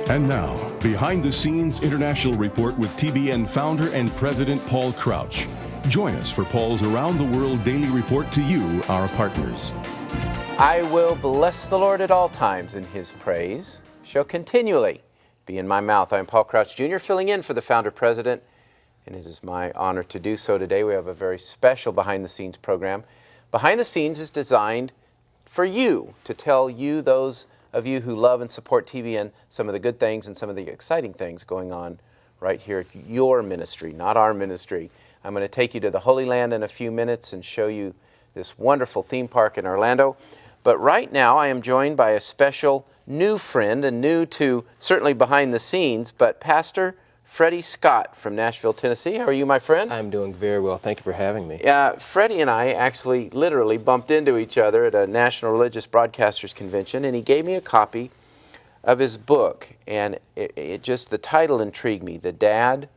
And now, Behind the Scenes International Report with TBN founder and president Paul Crouch. Join us for Paul's Around the World Daily Report to you, our partners. I will bless the Lord at all times, and His praise shall continually be in my mouth. I am Paul Crouch Jr., filling in for the founder president, and it is my honor to do so today. We have a very special Behind the Scenes program. Behind the Scenes is designed for you, to tell you, those of you who love and support TBN, some of the good things and some of the exciting things going on right here at your ministry, not our ministry. I'm going to take you to the Holy Land in a few minutes and show you this wonderful theme park in Orlando. But right now I am joined by a special new friend, and new to certainly Behind the Scenes, but Pastor Freddie Scott from Nashville, Tennessee. How are you, my friend? I'm doing very well. Thank you for having me. Freddie and I actually literally bumped into each other at a National Religious Broadcasters Convention, and he gave me a copy of his book, and it just, the title intrigued me, The Dad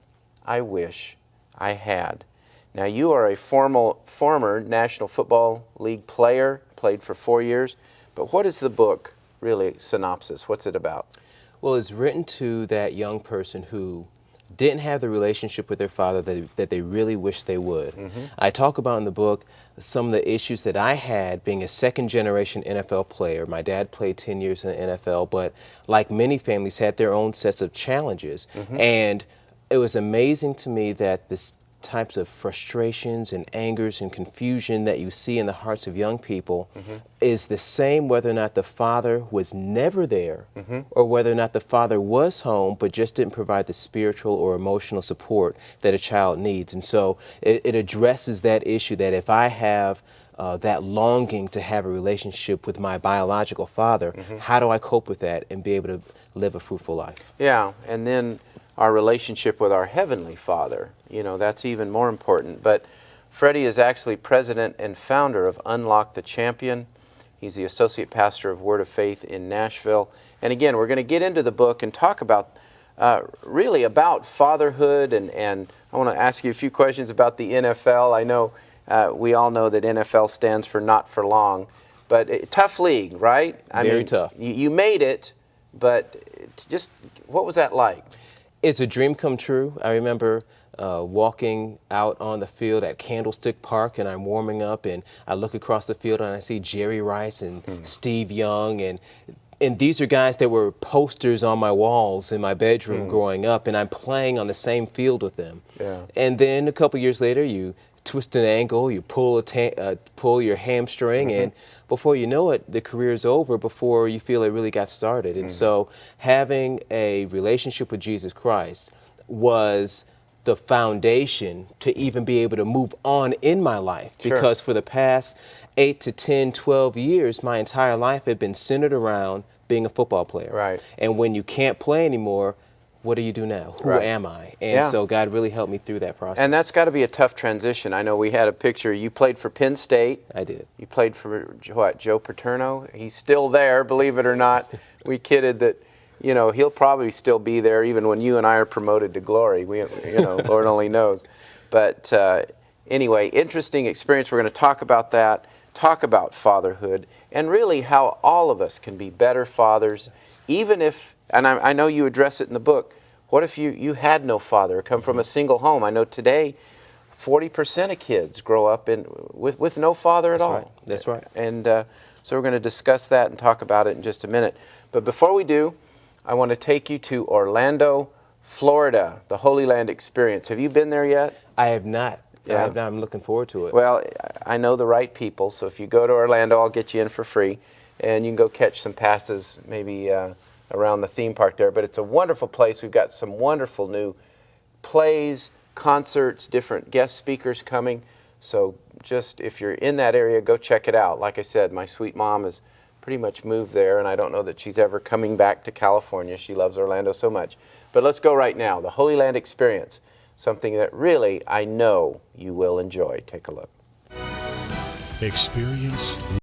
I Wish I Had. Now, you are a former National Football League player, played for 4 years, but what is the book really, synopsis? What's it about? Well, it's written to that young person who didn't have the relationship with their father that they really wish they would. Mm-hmm. I talk about in the book some of the issues that I had being a second-generation NFL player. My dad played 10 years in the NFL, but like many families, had their own sets of challenges. Mm-hmm. And it was amazing to me that this types of frustrations and angers and confusion that you see in the hearts of young people mm-hmm. is the same whether or not the father was never there mm-hmm. or whether or not the father was home but just didn't provide the spiritual or emotional support that a child needs. And so it addresses that issue, that if I have that longing to have a relationship with my biological father, mm-hmm. how do I cope with that and be able to live a fruitful life? Yeah, and then our relationship with our Heavenly Father, you know, that's even more important. But Freddie is actually president and founder of Unlock the Champion. He's the associate pastor of Word of Faith in Nashville. And again, we're going to get into the book and talk about, really about fatherhood. And I want to ask you a few questions about the NFL. I know we all know that NFL stands for not for long, but tough league, right? Very tough. You made it, but just what was that like? It's a dream come true. I remember walking out on the field at Candlestick Park, and I'm warming up, and I look across the field and I see Jerry Rice and Steve Young, and these are guys that were posters on my walls in my bedroom growing up, and I'm playing on the same field with them. Yeah. And then a couple years later, you twist an ankle, you pull your hamstring, mm-hmm. and before you know it, the career's over before you feel it really got started. And so having a relationship with Jesus Christ was the foundation to even be able to move on in my life. Sure. Because for the past 8 to 10, 12 years, my entire life had been centered around being a football player. Right. And when you can't play anymore, what do you do now? Who right. am I? And so God really helped me through that process. And that's got to be a tough transition. I know we had a picture. You played for Penn State. I did. You played for, what, Joe Paterno? He's still there, believe it or not. We kidded that, you know, he'll probably still be there even when you and I are promoted to glory. We, you know, Lord only knows. But anyway, interesting experience. We're going to talk about that, talk about fatherhood, and really how all of us can be better fathers, even if, and I know you address it in the book, what if you had no father, come from a single home? I know today 40% of kids grow up with no father at all. Right. That's right. And so we're going to discuss that and talk about it in just a minute. But before we do, I want to take you to Orlando, Florida, the Holy Land experience. Have you been there yet? I have not. Yeah. I'm looking forward to it. Well, I know the right people, so if you go to Orlando, I'll get you in for free, and you can go catch some passes maybe around the theme park there. But it's a wonderful place. We've got some wonderful new plays, concerts, different guest speakers coming. So just if you're in that area, go check it out. Like I said, my sweet mom has pretty much moved there, and I don't know that she's ever coming back to California. She loves Orlando so much. But let's go right now. The Holy Land experience, something that really I know you will enjoy. Take a look. Experience